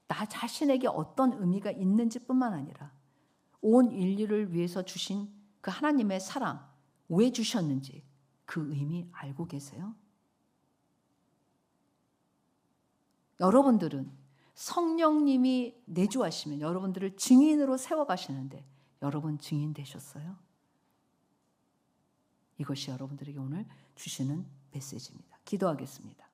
Speaker 1: 나 자신에게 어떤 의미가 있는지뿐만 아니라 온 인류를 위해서 주신 그 하나님의 사랑, 왜 주셨는지 그 의미 알고 계세요? 여러분들은 성령님이 내주하시면 여러분들을 증인으로 세워가시는데 여러분 증인 되셨어요? 이것이 여러분들에게 오늘 주시는 메시지입니다. 기도하겠습니다.